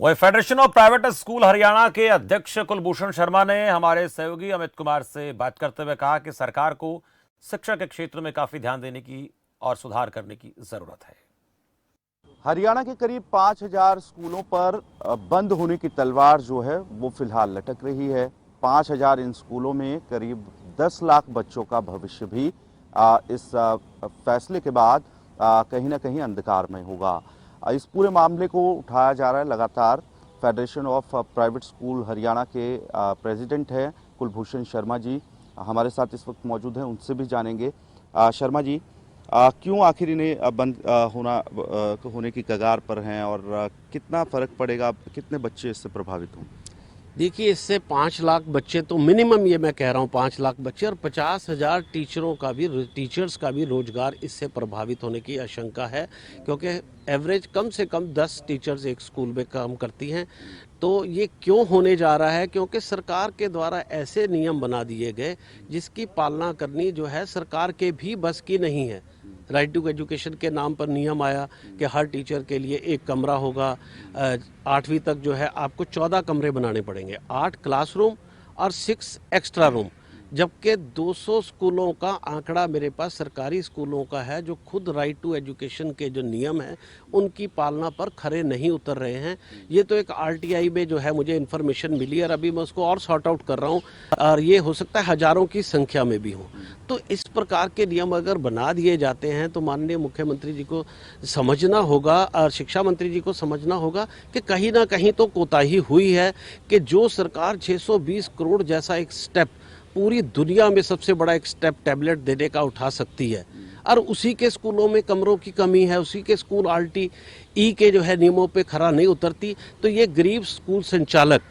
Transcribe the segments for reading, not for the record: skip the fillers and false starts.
वही federation of private school Haryana के अध्यक्ष कुलभूषण शर्मा ने हमारे सहयोगी अमित कुमार से बात करते हुए कहा कि सरकार को शिक्षा के क्षेत्र में काफी ध्यान देने की और सुधार करने की जरूरत है। हरियाणा के करीब 5000 स्कूलों पर बंद होने की तलवार जो है वो फिलहाल लटक रही है। 5000 इन स्कूलों में करीब 10 लाख बच्चों का भविष्य भी इस फैसले के बाद कहीं ना कहीं अंधकार में होगा। इस पूरे मामले को उठाया जा रहा है लगातार। Federation of private school Haryana के प्रेसिडेंट हैं कुलभूषण शर्मा जी हमारे साथ इस वक्त मौजूद हैं, उनसे भी जानेंगे। शर्मा जी, क्यों आखिर इन्हें बंद होने की कगार पर हैं और कितना फर्क पड़ेगा, कितने बच्चे इससे प्रभावित होंगे? देखिए, इससे 5 लाख बच्चे तो मिनिमम, ये मैं कह रहा हूँ 5 लाख बच्चे और 50,000 टीचर्स का भी रोजगार इससे प्रभावित होने की आशंका है, क्योंकि एवरेज कम से कम 10 टीचर्स एक स्कूल में काम करती हैं। तो ये क्यों होने जा रहा है? क्योंकि सरकार के द्वारा ऐसे नियम बना दिए गए जिसकी पालना करनी जो है सरकार के भी बस की नहीं है। राइट टू एजुकेशन के नाम पर नियम आया कि हर टीचर के लिए एक कमरा होगा। 8वीं तक जो है आपको 14 कमरे बनाने पड़ेंगे, 8 क्लासरूम और 6 एक्स्ट्रा रूम, जबकि 200 स्कूलों का आंकड़ा मेरे पास सरकारी स्कूलों का है जो खुद राइट टू एजुकेशन के जो नियम हैं उनकी पालना पर खरे नहीं उतर रहे हैं। ये तो एक आरटीआई में जो है मुझे इन्फॉर्मेशन मिली और अभी मैं उसको और सॉर्ट आउट कर रहा हूँ और ये हो सकता है हजारों की संख्या में भी हो। तो इस प्रकार के नियम अगर बना दिए जाते हैं तो माननीय मुख्यमंत्री जी को समझना होगा और शिक्षा मंत्री जी को समझना होगा कि कहीं ना कहीं तो कोताही हुई है कि जो सरकार 620 करोड़ जैसा एक स्टेप पूरी दुनिया में सबसे बड़ा एक स्टेप टैबलेट देने का उठा सकती है और उसी के स्कूलों में कमरों की कमी है, उसी के स्कूल आरटीई के जो है नियमों पे खरा नहीं उतरती, तो ये गरीब स्कूल संचालक,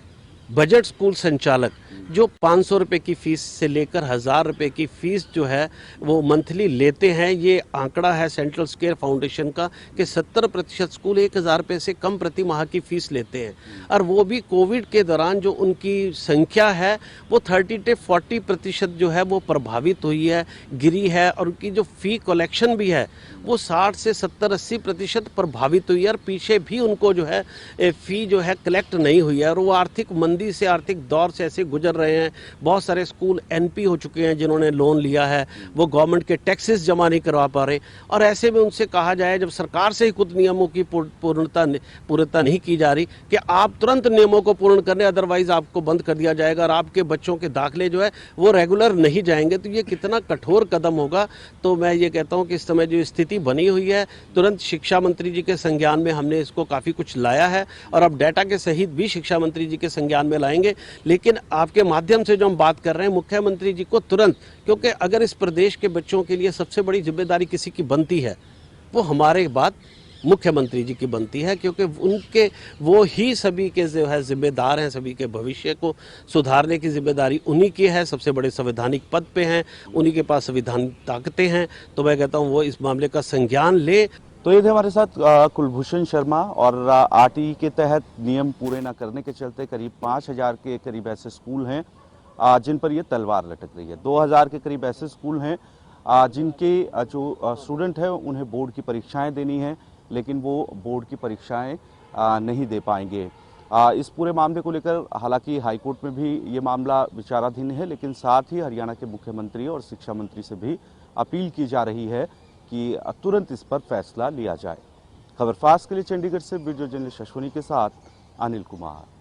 बजट स्कूल संचालक जो 500 रुपये की फीस से लेकर 1000 रुपये की फीस जो है वो मंथली लेते हैं। ये आंकड़ा है सेंट्रल स्केल फाउंडेशन का कि 70% स्कूल 1000 रुपये से कम प्रति माह की फीस लेते हैं और वो भी कोविड के दौरान जो उनकी संख्या है वो 30 से 40% जो है वो प्रभावित हुई है, गिरी है और उनकी जो फ़ी कलेक्शन भी है वो 60 से 70-80% प्रभावित हुई है और पीछे भी उनको जो है फ़ी जो है कलेक्ट नहीं हुई है और वो आर्थिक मंदी से, आर्थिक दौर से ऐसे गुजर रहे हैं। बहुत सारे स्कूल एनपी हो चुके हैं जिन्होंने लोन लिया है, वो गवर्नमेंट के टैक्सेस जमा नहीं करवा पा रहे और ऐसे में उनसे कहा जाए जब सरकार से ही कुछ नियमों की पूर्णता नहीं की जा रही कि आप तुरंत नियमों को पूर्ण करें, अदरवाइज आपको बंद कर दिया जाएगा और आपके बच्चों के दाखिले जो है वो रेगुलर नहीं जाएंगे, तो ये कितना कठोर कदम होगा। तो मैं ये कहता हूँ कि इस समय जो स्थिति बनी हुई है तुरंत शिक्षा मंत्री जी के संज्ञान में हमने इसको काफ़ी कुछ लाया है और अब डाटा के सहित भी शिक्षा मंत्री जी के संज्ञान में लाएंगे। लेकिन आपके माध्यम से जो हम बात कर रहे हैं मुख्यमंत्री जी को तुरंत, क्योंकि अगर इस प्रदेश के बच्चों के लिए सबसे बड़ी जिम्मेदारी किसी की बनती है वो हमारे बाद मुख्यमंत्री जी की बनती है, क्योंकि उनके वो ही सभी के जो है जिम्मेदार हैं, सभी के भविष्य को सुधारने की जिम्मेदारी उन्हीं की है, सबसे बड़े संवैधानिक पद पे हैं, उन्हीं के पास संवैधानिक ताकतें हैं। तो मैं कहता हूँ वो इस मामले का संज्ञान ले। तो ये थे हमारे साथ कुलभूषण शर्मा और आरटीई के तहत नियम पूरे न करने के चलते करीब 5000 के करीब ऐसे स्कूल हैं जिन पर ये तलवार लटक रही है। 2000 के करीब ऐसे स्कूल हैं जिनके जो स्टूडेंट हैं उन्हें बोर्ड की परीक्षाएं देनी है, लेकिन वो बोर्ड की परीक्षाएं नहीं दे पाएंगे। इस पूरे मामले को लेकर हालांकि हाईकोर्ट में भी ये मामला विचाराधीन है, लेकिन साथ ही हरियाणा के मुख्यमंत्री और शिक्षा मंत्री से भी अपील की जा रही है कि तुरंत इस पर फैसला लिया जाए। खबर फास्ट के लिए चंडीगढ़ से वीडियो जर्नलिस्ट अश्विनी के साथ अनिल कुमार।